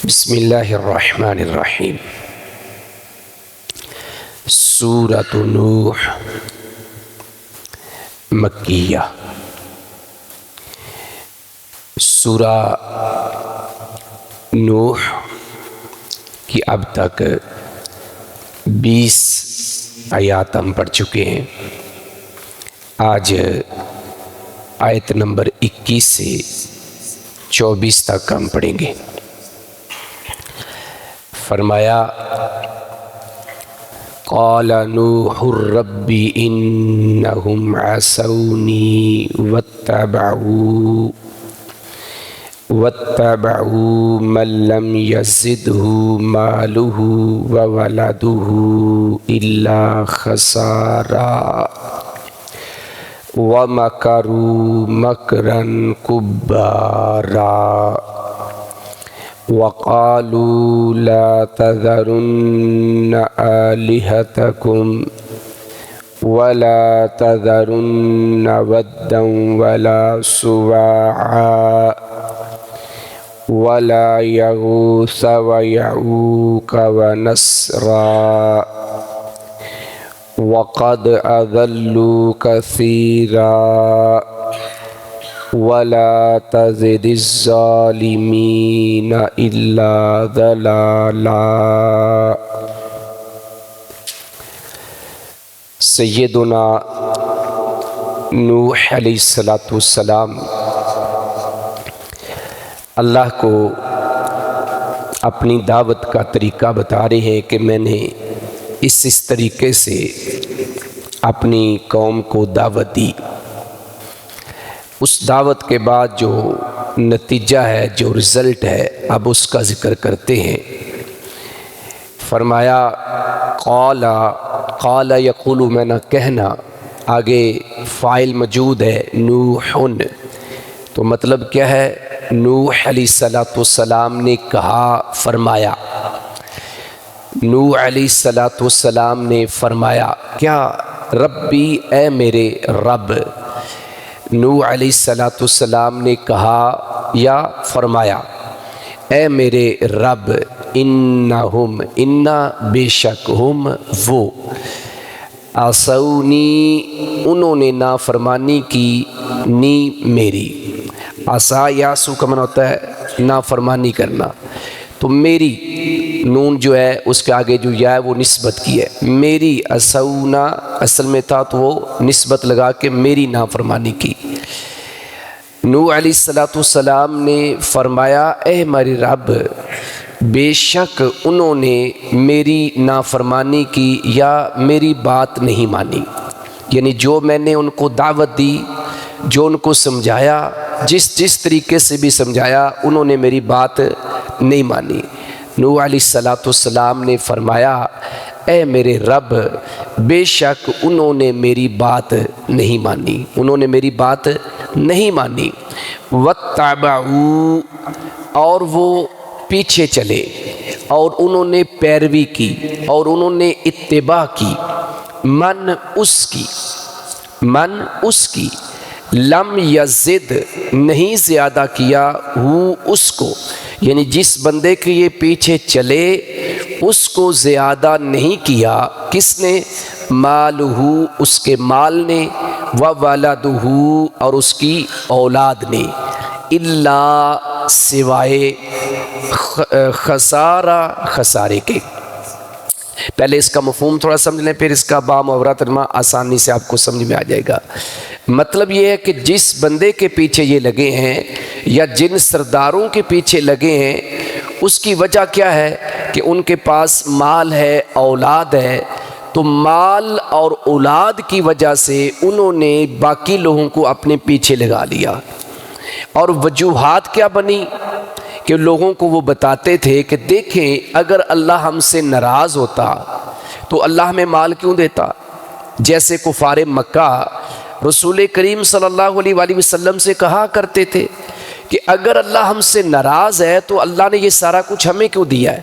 بسم اللہ الرحمن الرحیم۔ سورۃ نوح مکیہ۔ سورہ نوح کی اب تک 20 آیات ہم پڑھ چکے ہیں۔ آج آیت نمبر 21 سے 24 تک ہم پڑھیں گے۔ فرمایا قال نوح رب انہم عصونی واتبعوا من لم یزدہ مالہ وولدہ الا خسارا ومکروا مکرا کبارا وقالوا لا تذرن آلهتكم ولا تذرن ودا ولا سواعا ولا يغوث ويعوق ونسرا وقد أضلوا كثيرا ولا تزد الظالمین الا ضلالا۔ سیدنا نوح علیہ السلام اللہ کو اپنی دعوت کا طریقہ بتا رہے ہیں کہ میں نے اس طریقے سے اپنی قوم کو دعوت دی۔ اس دعوت کے بعد جو نتیجہ ہے، جو رزلٹ ہے، اب اس کا ذکر کرتے ہیں۔ فرمایا قال یقول میں نہ کہنا، آگے فاعل موجود ہے نوحن، تو مطلب کیا ہے؟ نوح علیہ السلام نے کہا، فرمایا۔ نوح علیہ السلام نے فرمایا کیا؟ ربی، اے میرے رب۔ نوح علیہ السلام نے کہا یا فرمایا، اے میرے رب، انہم، انا بے شک، ہم وہ، عصونی انہوں نے نافرمانی کی، نی میری، عصا یاسو کا معنی ہوتا ہے نافرمانی کرنا، تو میری نون جو ہے اس کے آگے جو یا ہے وہ نسبت کی ہے، میری عصونا اصل میں تھا تو وہ نسبت لگا کے میری نافرمانی کی۔ نوح علیہ السلام نے فرمایا، اے میرے رب، بے شک انہوں نے میری نافرمانی کی یا میری بات نہیں مانی، یعنی جو میں نے ان کو دعوت دی، جو ان کو سمجھایا، جس طریقے سے بھی سمجھایا، انہوں نے میری بات نہیں مانی۔ نوح علیہ السلام نے فرمایا، اے میرے رب، بے شک انہوں نے میری بات نہیں مانی، انہوں نے میری بات نہیں مانی۔ واتبعوا، اور وہ پیچھے چلے، اور انہوں نے پیروی کی، اور انہوں نے اتباع کی، من اس کی لم یزد، نہیں زیادہ کیا، اس کو، یعنی جس بندے کے یہ پیچھے چلے اس کو زیادہ نہیں کیا، کس نے؟ مالہ، اس کے مال نے، وولدہ، اور اس کی اولاد نے، الا، سوائے، خسارے کے۔ پہلے اس کا مفہوم تھوڑا سمجھ لیں، پھر اس کا بامحاورہ ترجمہ آسانی سے آپ کو سمجھ میں آ جائے گا۔ مطلب یہ ہے کہ جس بندے کے پیچھے یہ لگے ہیں یا جن سرداروں کے پیچھے لگے ہیں، اس کی وجہ کیا ہے کہ ان کے پاس مال ہے، اولاد ہے، تو مال اور اولاد کی وجہ سے انہوں نے باقی لوگوں کو اپنے پیچھے لگا لیا۔ اور وجوہات کیا بنی کہ لوگوں کو وہ بتاتے تھے کہ دیکھیں اگر اللہ ہم سے ناراض ہوتا تو اللہ ہمیں مال کیوں دیتا؟ جیسے کفار مکہ رسول کریم صلی اللہ علیہ وآلہ وسلم سے کہا کرتے تھے کہ اگر اللہ ہم سے ناراض ہے تو اللہ نے یہ سارا کچھ ہمیں کیوں دیا ہے؟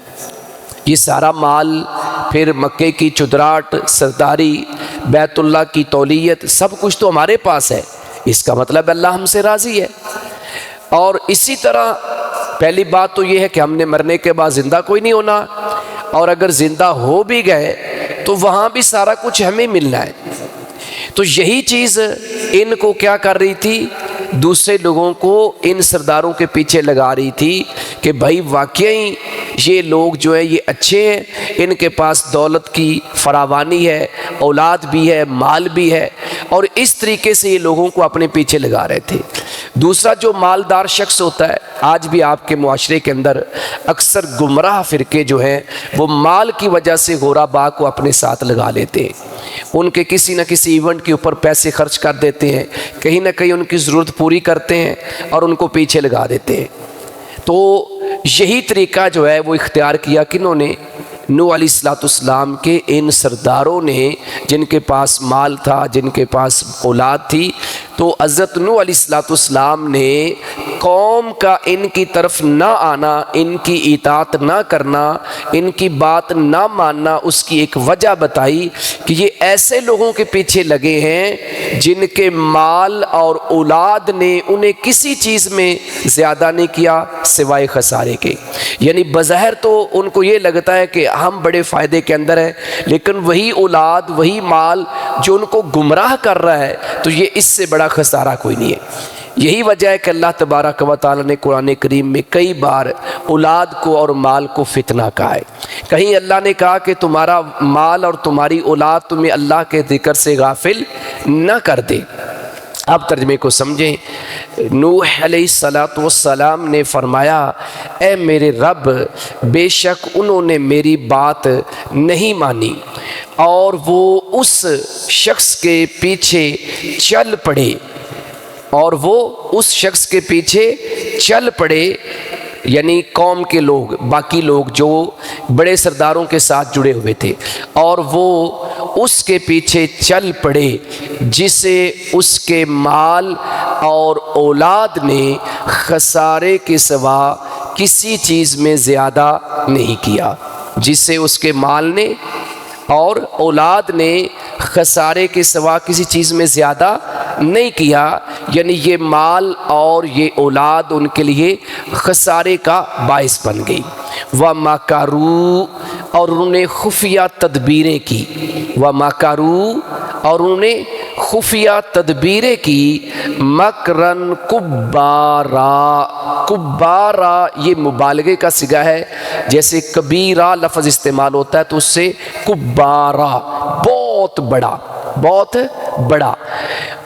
یہ سارا مال، پھر مکے کی چدراٹ، سرداری، بیت اللہ کی تولیت، سب کچھ تو ہمارے پاس ہے، اس کا مطلب اللہ ہم سے راضی ہے۔ اور اسی طرح پہلی بات تو یہ ہے کہ ہم نے مرنے کے بعد زندہ کوئی نہیں ہونا، اور اگر زندہ ہو بھی گئے تو وہاں بھی سارا کچھ ہمیں ملنا ہے۔ تو یہی چیز ان کو کیا کر رہی تھی، دوسرے لوگوں کو ان سرداروں کے پیچھے لگا رہی تھی کہ بھائی واقعی یہ لوگ جو ہیں یہ اچھے ہیں، ان کے پاس دولت کی فراوانی ہے، اولاد بھی ہے، مال بھی ہے، اور اس طریقے سے یہ لوگوں کو اپنے پیچھے لگا رہے تھے۔ دوسرا جو مالدار شخص ہوتا ہے، آج بھی آپ کے معاشرے کے اندر اکثر گمراہ فرقے جو ہیں وہ مال کی وجہ سے غرباء کو اپنے ساتھ لگا لیتے ہیں، ان کے کسی نہ کسی ایونٹ کے اوپر پیسے خرچ کر دیتے ہیں، کہیں نہ کہیں ان کی ضرورت پوری کرتے ہیں اور ان کو پیچھے لگا دیتے ہیں۔ تو یہی طریقہ جو ہے وہ اختیار کیا کنہوں نے، نوح علیہ السلام کے ان سرداروں نے، جن کے پاس مال تھا، جن کے پاس اولاد تھی۔ تو حضرت نوح علیہ السلام نے قوم کا ان کی طرف نہ آنا، ان کی اطاعت نہ کرنا، ان کی بات نہ ماننا، اس کی ایک وجہ بتائی کہ یہ ایسے لوگوں کے پیچھے لگے ہیں جن کے مال اور اولاد نے انہیں کسی چیز میں زیادہ نہیں کیا سوائے خسارے کے۔ یعنی بظاہر تو ان کو یہ لگتا ہے کہ ہم بڑے فائدے کے اندر ہیں، لیکن وہی اولاد، وہی مال جو ان کو گمراہ کر رہا ہے، تو یہ اس سے بڑا خسارہ کوئی نہیں ہے۔ یہی وجہ ہے کہ اللہ تبارک و تعالی نے قرآن کریم میں کئی بار اولاد کو اور مال کو فتنہ کہا ہے۔ کہیں اللہ نے کہا کہ تمہارا مال اور تمہاری اولاد تمہیں اللہ کے ذکر سے غافل نہ کر دے۔ اب ترجمے کو سمجھیں۔ نوح علیہ السلام نے فرمایا، اے میرے رب، بے شک انہوں نے میری بات نہیں مانی اور وہ اس شخص کے پیچھے چل پڑے، اور وہ اس شخص کے پیچھے چل پڑے، یعنی قوم کے لوگ، باقی لوگ جو بڑے سرداروں کے ساتھ جڑے ہوئے تھے، اور وہ اس کے پیچھے چل پڑے جسے اس کے مال اور اولاد نے خسارے کے سوا کسی چیز میں زیادہ نہیں کیا، جسے اس کے مال نے اور اولاد نے خسارے کے سوا کسی چیز میں زیادہ نہیں کیا، یعنی یہ مال اور یہ اولاد ان کے لیے خسارے کا باعث بن گئی۔ وَمَكَرُوا، اور انہوں نے خفیہ تدبیریں کی، وَمَكَرُوا، اور انہوں نے خفیہ تدبیریں کی، مکرن کبارا، کبارا یہ مبالغے کا صیغہ ہے، جیسے کبیرہ لفظ استعمال ہوتا ہے تو اس سے کبارا بہت بڑا، بہت بڑا،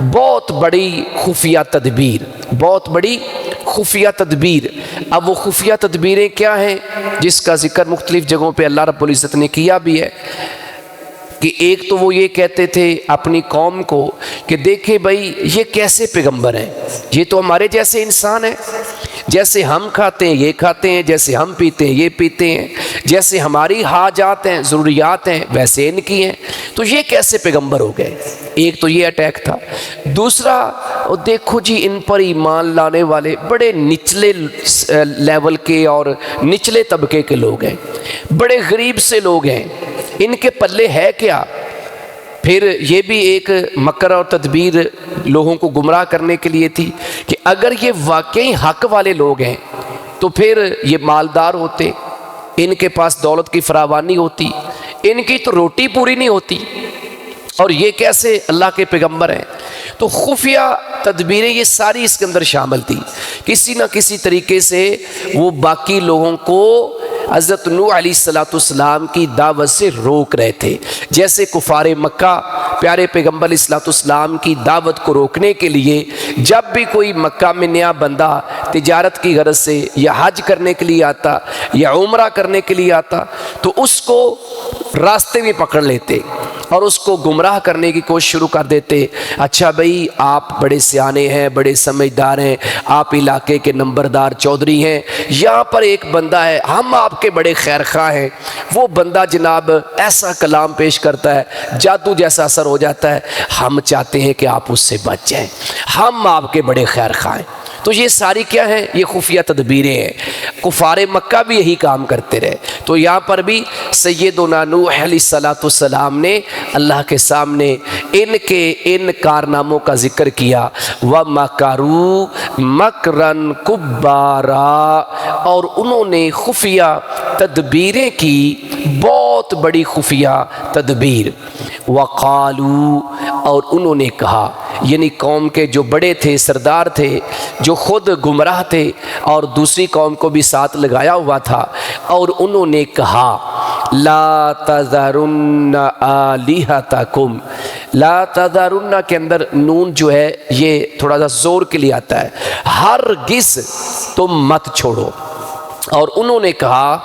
بہت بڑی خفیہ تدبیر، بہت بڑی خفیہ تدبیر۔ اب وہ خفیہ تدبیریں کیا ہیں جس کا ذکر مختلف جگہوں پہ اللہ رب العزت نے کیا بھی ہے، کہ ایک تو وہ یہ کہتے تھے اپنی قوم کو کہ دیکھیں بھائی یہ کیسے پیغمبر ہیں، یہ تو ہمارے جیسے انسان ہیں، جیسے ہم کھاتے ہیں یہ کھاتے ہیں، جیسے ہم پیتے ہیں یہ پیتے ہیں، جیسے ہماری حاجات ہیں، ضروریات ہیں، ویسے ان کی ہیں، تو یہ کیسے پیغمبر ہو گئے۔ ایک تو یہ اٹیک تھا۔ دوسرا، دیکھو جی ان پر ایمان لانے والے بڑے نچلے لیول کے اور نچلے طبقے کے لوگ ہیں، بڑے غریب سے لوگ ہیں، ان کے پلے ہے کیا؟ پھر یہ بھی ایک مکر اور تدبیر لوگوں کو گمراہ کرنے کے لیے تھی کہ اگر یہ واقعی حق والے لوگ ہیں تو پھر یہ مالدار ہوتے، ان کے پاس دولت کی فراوانی ہوتی، ان کی تو روٹی پوری نہیں ہوتی، اور یہ کیسے اللہ کے پیغمبر ہیں۔ تو خفیہ تدبیریں یہ ساری اس کے اندر شامل تھی، کسی نہ کسی طریقے سے وہ باقی لوگوں کو حضرت نوح علیہ السلام کی دعوت سے روک رہے تھے، جیسے کفار مکہ پیارے پیغمبر علیہ السلام کی دعوت کو روکنے کے لیے جب بھی کوئی مکہ میں نیا بندہ تجارت کی غرض سے یا حج کرنے کے لیے آتا یا عمرہ کرنے کے لیے آتا تو اس کو راستے میں پکڑ لیتے اور اس کو گمراہ کرنے کی کوشش شروع کر دیتے۔ اچھا بھائی آپ بڑے سیانے ہیں، بڑے سمجھدار ہیں، آپ علاقے کے نمبردار چودھری ہیں، یہاں پر ایک بندہ ہے، ہم آپ کے بڑے خیر خواہ ہیں، وہ بندہ جناب ایسا کلام پیش کرتا ہے جادو جیسا اثر ہو جاتا ہے، ہم چاہتے ہیں کہ آپ اس سے بچ جائیں، ہم آپ کے بڑے خیر خواہ ہیں۔ تو یہ ساری کیا ہیں؟ یہ خفیہ تدبیریں ہیں. کفار مکہ بھی یہی کام کرتے رہے. تو یہاں پر بھی سیدنا نوح علیہ السلام نے اللہ کے سامنے ان کے ان کارناموں کا ذکر کیا. وَمَكَرُوا مَكْرًا كُبَّارًا، اور انہوں نے خفیہ تدبیریں کی، بہت بڑی خفیہ تدبیر. وَقَالُوا، اور انہوں نے کہا، یعنی قوم کے جو بڑے تھے، سردار تھے، جو خود گمراہ تھے اور دوسری قوم کو بھی ساتھ لگایا ہوا تھا، اور انہوں نے کہا لا تذرن آلہتکم. لا تذرن کے اندر نون جو ہے یہ تھوڑا سا زور کے لیے آتا ہے، ہرگز تم مت چھوڑو. اور انہوں نے کہا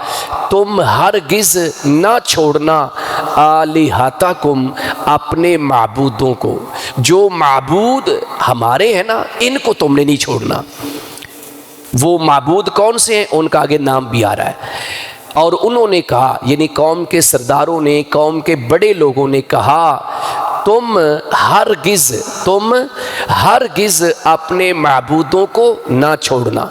تم ہرگز نہ چھوڑنا آلہتکم، اپنے معبودوں کو. جو معبود ہمارے ہیں نا، ان کو تم نے نہیں چھوڑنا. وہ معبود کون سے ہیں؟ ان کا آگے نام بھی آ رہا ہے. اور انہوں نے کہا، یعنی قوم کے سرداروں نے، قوم کے بڑے لوگوں نے کہا تم ہرگز اپنے معبودوں کو نہ چھوڑنا.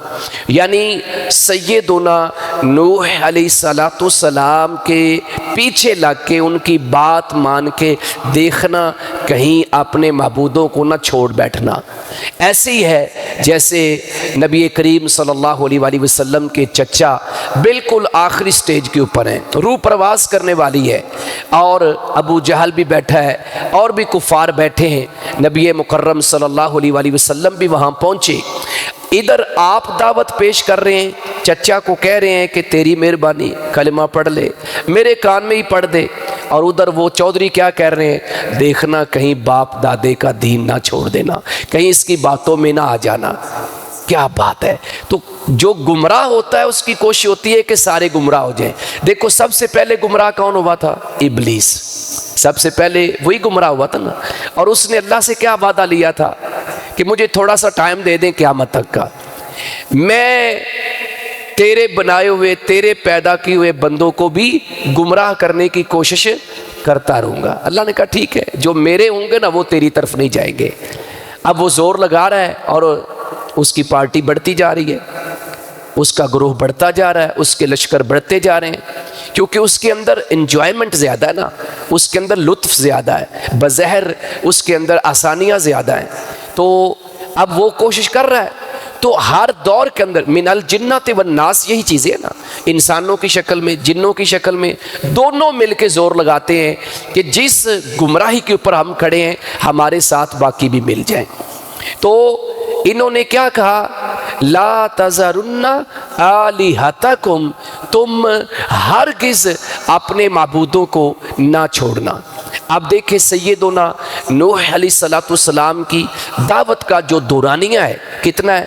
یعنی سیدنا نوح علیہ السلام کے پیچھے لگ کے ان کی بات مان کے دیکھنا، کہیں اپنے معبودوں کو نہ چھوڑ بیٹھنا. ایسے ہی ہے جیسے نبی کریم صلی اللہ علیہ وآلہ وسلم کے چچا بالکل آخری سٹیج کے اوپر ہیں، روح پرواز کرنے والی ہے، اور ابو جہل بھی بیٹھا ہے اور بھی کفار بیٹھے ہیں. نبی مکرم صلی اللہ علیہ وآلہ وسلم بھی وہاں پہنچے. ادھر آپ دعوت پیش کر رہے ہیں، چچا کو کہہ رہے ہیں کہ تیری مہربانی کلمہ پڑھ لے، میرے کان میں ہی پڑھ دے. اور ادھر وہ چودھری کیا کہہ رہے ہیں؟ دیکھنا کہیں باپ دادے کا دین نہ چھوڑ دینا، کہیں اس کی باتوں میں نہ آ جانا. کیا بات ہے! تو جو گمراہ ہوتا ہے اس کی کوشش ہوتی ہے کہ سارے گمراہ ہو جائیں. دیکھو سب سے پہلے گمراہ کون ہوا تھا؟ ابلیس. سب سے پہلے وہی گمراہ ہوا تھا نا. اور اس نے اللہ سے کیا وعدہ لیا تھا کہ مجھے تھوڑا سا ٹائم دے دیں قیامت تک کا، میں تیرے بنائے ہوئے، تیرے پیدا کیے ہوئے بندوں کو بھی گمراہ کرنے کی کوشش کرتا رہوں گا. اللہ نے کہا ٹھیک ہے، جو میرے ہوں گے نا وہ تیری طرف نہیں جائیں گے. اب وہ زور لگا رہا ہے اور اس کی پارٹی بڑھتی جا رہی ہے، اس کا گروہ بڑھتا جا رہا ہے، اس کے لشکر بڑھتے جا رہے ہیں، کیونکہ اس کے اندر انجوائمنٹ زیادہ ہے نا، اس کے اندر لطف زیادہ ہے، بظاہر اس کے اندر آسانیاں زیادہ ہیں. تو اب وہ کوشش کر رہا ہے. تو ہر دور کے اندر من الجنۃ والناس یہی چیزیں ہیں نا، انسانوں کی شکل میں، جنوں کی شکل میں، دونوں مل کے زور لگاتے ہیں کہ جس گمراہی کے اوپر ہم کھڑے ہیں ہمارے ساتھ باقی بھی مل جائیں. تو انہوں نے کیا کہا؟ لا تذرن آلہتکم، تم ہرگز اپنے معبودوں کو نہ چھوڑنا. اب دیکھیں سیدنا نوح علیہ السلام کی دعوت کا جو دورانیہ ہے کتنا ہے؟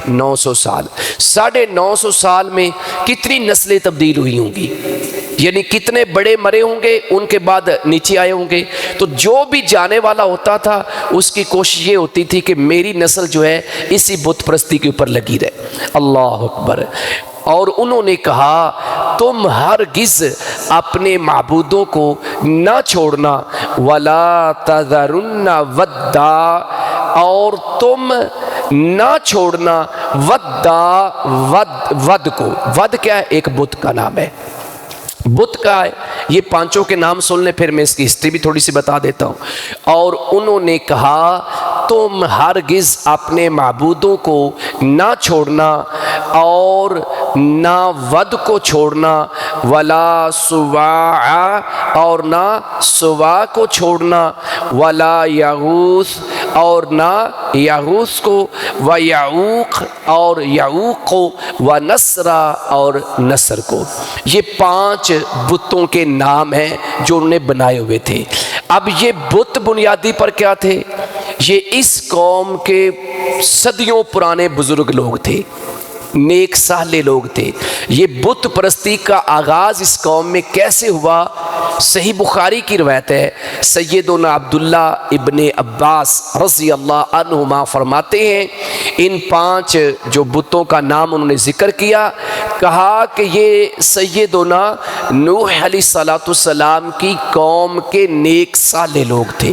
950 سال. 950 سال میں کتنی نسلیں تبدیل ہوئی ہوں گی، یعنی کتنے بڑے مرے ہوں گے، ان کے بعد نیچے آئے ہوں گے. تو جو بھی جانے والا ہوتا تھا اس کی کوشش یہ ہوتی تھی کہ میری نسل جو ہے اسی بت پرستی کے اوپر لگی رہے. اللہ اکبر. اور انہوں نے کہا تم ہرگز اپنے معبودوں کو نہ چھوڑنا. وَلَا تَذَرُنَّ وَدًّا، اور تم نہ چھوڑنا ود کو. ود کیا ہے؟ ایک بت کا نام ہے. بت کا ہے. یہ پانچوں کے نام سن لیں، پھر میں اس کی ہسٹری بھی تھوڑی سی بتا دیتا ہوں. اور انہوں نے کہا تم ہرگز اپنے معبودوں کو نہ چھوڑنا اور نہ ود کو چھوڑنا، ولا سواع، اور نہ سوا کو چھوڑنا، ولا یغوث، اور نہ یغوث کو، و یعوق، اور یعوق کو، و نصرا، اور نصر کو. یہ 5 بتوں کے نام ہیں جو انہوں نے بنائے ہوئے تھے. اب یہ بت بنیادی پر کیا تھے؟ یہ اس قوم کے صدیوں پرانے بزرگ لوگ تھے، نیک صالح لوگ تھے. یہ بت پرستی کا آغاز اس قوم میں کیسے ہوا؟ صحیح بخاری کی روایت ہے. سیدنا عبداللہ ابن عباس رضی اللہ عنہما فرماتے ہیں ان 5 جو بتوں کا نام انہوں نے ذکر کیا، کہا کہ یہ سیدنا نوح علیہ السلام کی قوم کے نیک صالح لوگ تھے.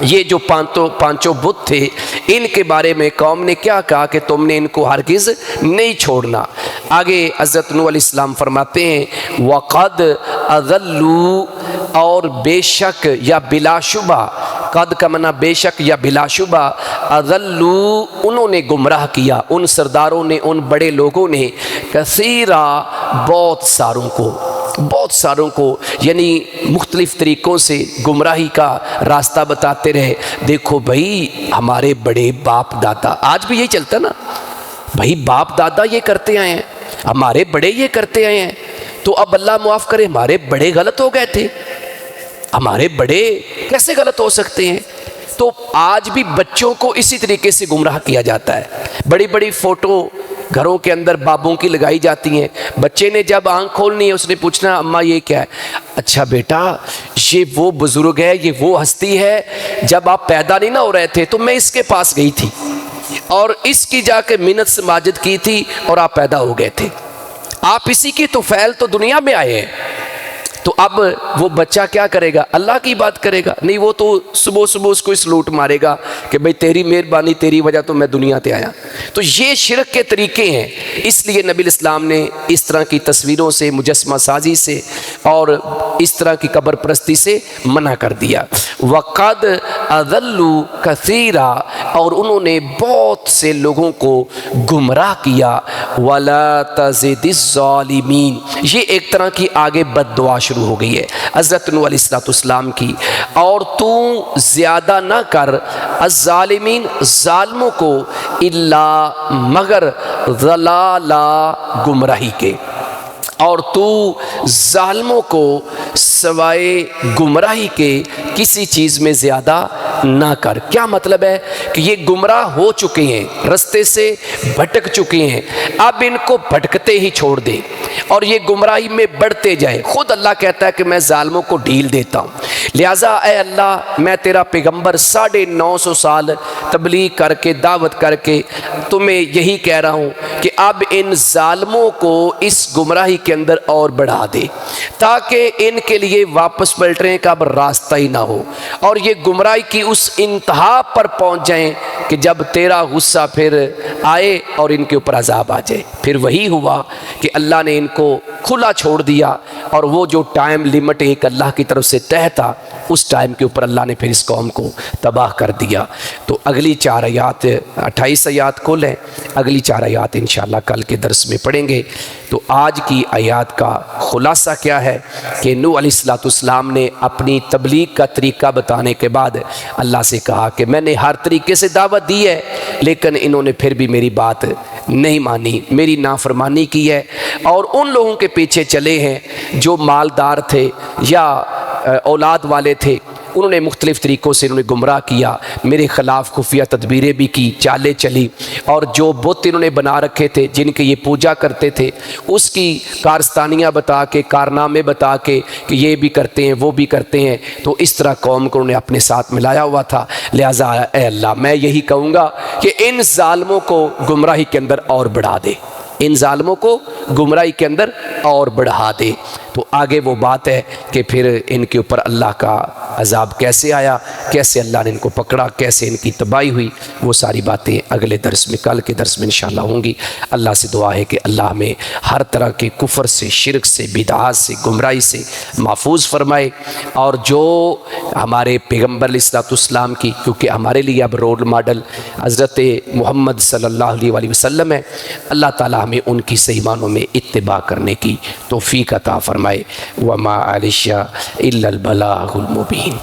یہ جو پانچوں بت تھے ان کے بارے میں قوم نے کیا کہا کہ تم نے ان کو ہرگز نہیں چھوڑنا۔ آگے حضرت نوح علیہ السلام فرماتے ہیں وَقَدْ أَضَلُّوا، اور بے شک یا بلا شبہ، قد کا معنی بے شک یا بلا شبہ، اضلوا انہوں نے گمراہ کیا، ان سرداروں نے، ان بڑے لوگوں نے، کثیرا بہت ساروں کو یعنی مختلف طریقوں سے گمراہی کا راستہ بتاتے رہے۔ دیکھو بھائی ہمارے بڑے باپ دادا، آج بھی یہی چلتا نا بھائی، باپ دادا یہ کرتے آئے ہیں، ہمارے بڑے یہ کرتے آئے ہیں، تو اب اللہ معاف کرے ہمارے بڑے غلط ہو گئے تھے، ہمارے بڑے کیسے غلط ہو سکتے ہیں؟ تو آج بھی بچوں کو اسی طریقے سے گمراہ کیا جاتا ہے۔ بڑی بڑی فوٹو گھروں کے اندر بابوں کی لگائی جاتی ہیں، بچے نے جب آنکھ کھولنی ہے اس نے پوچھنا اماں یہ کیا ہے؟ اچھا بیٹا یہ وہ بزرگ ہے، یہ وہ ہستی ہے، جب آپ پیدا نہیں نہ ہو رہے تھے تو میں اس کے پاس گئی تھی اور اس کی جا کے منت سماجت کی تھی اور آپ پیدا ہو گئے تھے، آپ اسی کی تو فعل تو دنیا میں آئے ہیں۔ تو اب وہ بچہ کیا کرے گا؟ اللہ کی بات کرے گا؟ نہیں، وہ تو صبح اس کو سلوٹ مارے گا کہ بھئی تیری مہربانی، تیری وجہ تو میں دنیا تے آیا۔ تو یہ شرک کے طریقے ہیں، اس لیے نبی الاسلام نے اس طرح کی تصویروں سے، مجسمہ سازی سے اور اس طرح کی قبر پرستی سے منع کر دیا۔ وَقَدْ أَضَلُّوا كَثِيرًا، اور انہوں نے بہت سے لوگوں کو گمراہ کیا۔ وَلَا تَزِدِ الظَّالِمِينَ، یہ ایک طرح کی آگے بد دعا شروع ہو گئی ہے حضرت نوح علیہ السلام کی، اور تو زیادہ نہ کر الظالمین، ظالموں کو، الا مگر ضلالا، گمراہی کے، اور تو ظالموں کو سوائے گمراہی کے کسی چیز میں زیادہ نہ کر۔ کیا مطلب ہے کہ یہ گمراہ ہو چکے ہیں، رستے سے بھٹک چکے ہیں، اب ان کو بھٹکتے ہی چھوڑ دے اور یہ گمراہی میں بڑھتے جائے۔ خود اللہ کہتا ہے کہ میں ظالموں کو ڈھیل دیتا ہوں، لہٰذا اے اللہ میں تیرا پیغمبر 950 سال تبلیغ کر کے، دعوت کر کے تمہیں یہی کہہ رہا ہوں کہ اب ان ظالموں کو اس گمراہی کے اندر اور بڑھا دے، تاکہ ان کے لیے واپس پلٹنے کا اب راستہ ہی نہ ہو، اور یہ گمراہی کی اس انتہا پر پہنچ جائیں کہ جب تیرا غصہ پھر آئے اور ان کے اوپر عذاب آ جائے۔ پھر وہی ہوا کہ اللہ نے ان کو کھلا چھوڑ دیا، اور وہ جو ٹائم لیمٹ ایک اللہ کی طرف سے طے تھا، اس ٹائم کے اوپر اللہ نے پھر اس قوم کو تباہ کر دیا۔ تو اگلی 4 آیات، 28 آیات کل ہیں، اگلی 4 آیات انشاءاللہ کل کے درس میں پڑھیں گے۔ تو آج کی آیات کا خلاصہ کیا ہے کہ نوح علیہ السلام نے اپنی تبلیغ کا طریقہ بتانے کے بعد اللہ سے کہا کہ میں نے ہر طریقے سے دعوت دی ہے، لیکن انہوں نے پھر بھی میری بات نہیں مانی، میری نافرمانی کی ہے، اور ان لوگوں کے پیچھے چلے ہیں جو مالدار تھے یا اولاد والے تھے، انہوں نے مختلف طریقوں سے انہوں نے گمراہ کیا، میرے خلاف خفیہ تدبیریں بھی کی، چالیں چلی، اور جو بت انہوں نے بنا رکھے تھے جن کے یہ پوجا کرتے تھے، اس کی کارستانیاں بتا کے، کارنامے بتا کے کہ یہ بھی کرتے ہیں وہ بھی کرتے ہیں، تو اس طرح قوم کو انہوں نے اپنے ساتھ ملایا ہوا تھا۔ لہٰذا اے اللہ میں یہی کہوں گا کہ ان ظالموں کو گمراہی کے اندر اور بڑھا دے، ان ظالموں کو گمراہی کے اندر اور بڑھا دے۔ تو آگے وہ بات ہے کہ پھر ان کے اوپر اللہ کا عذاب کیسے آیا، کیسے اللہ نے ان کو پکڑا، کیسے ان کی تباہی ہوئی، وہ ساری باتیں اگلے درس میں، کل کے درس میں انشاءاللہ ہوں گی۔ اللہ سے دعا ہے کہ اللہ ہمیں ہر طرح کے کفر سے، شرک سے، بدعات سے، گمراہی سے محفوظ فرمائے، اور جو ہمارے پیغمبر علیہ السلام کی، کیونکہ ہمارے لیے اب رول ماڈل حضرت محمد صلی اللہ علیہ وسلم ہے، اللہ تعالی ہمیں ان کی صحیح معنوں میں اتباع کرنے کی توفیق عطا فرمائے۔ وما علیہ الا البلاغ المبین۔